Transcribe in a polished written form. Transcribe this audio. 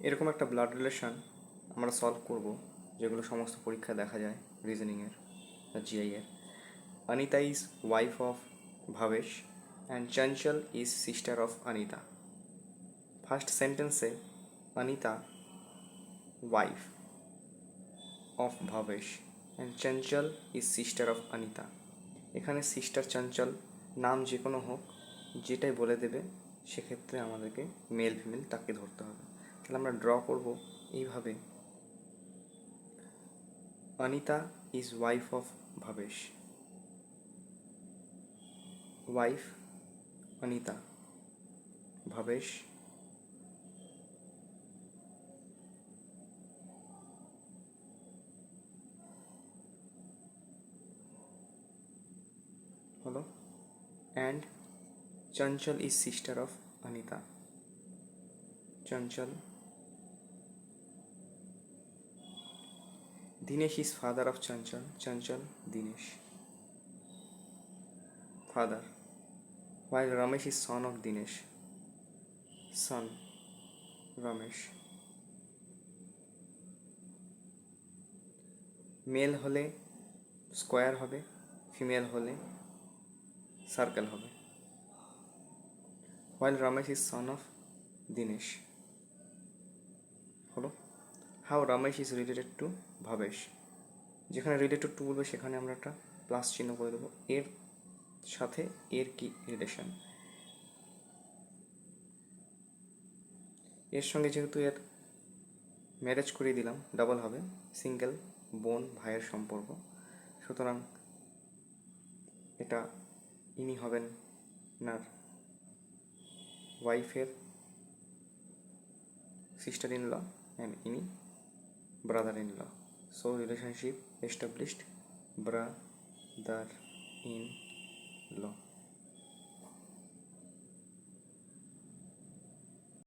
এরকম একটা blood relation আমরা সলভ করব, যেগুলো সমস্ত পরীক্ষায় দেখা যায় রিজনিংয়ের বা জিআই এর। Anita is wife of Bhavesh and Chanchal is sister of Anita. First সেন্টেন্সে Anita wife of Bhavesh and Chanchal is sister of Anita. এখানে সিস্টার চঞ্চল নাম যে কোনো হোক, যেটাই বলে দেবে সেক্ষেত্রে আমাদেরকে মেল ফিমেল তাকে ধরতে হবে। তাহলে আমরা ড্র করব এইভাবে, Anita is wife of Bhavesh, wife Anita, Bhavesh হলো, and Chanchal is sister of Anita, Chanchal. Dinesh is father of Chanchal, Chanchal Dinesh father, while Ramesh is son of Dinesh, son Ramesh। Male হলে স্কোয়ার হবে, ফিমেল হলে সার্কেল হবে। while Ramesh is son of Dinesh হলো। how Ramesh is related to Bhavesh, যেখানে related to বলবে সেখানে আমরা একটা প্লাস চিহ্ন করে দেবো, এর সাথে এর কি রিলেশন। এর সঙ্গে যেহেতু এর ম্যারেজ করিয়ে দিলাম, ডাবল হবে, সিঙ্গেল বোন ভাইয়ের সম্পর্ক, সুতরাং এটা ইনি হবেন নার ওয়াইফের sister in law and ini brother in law. So relationship established, brother in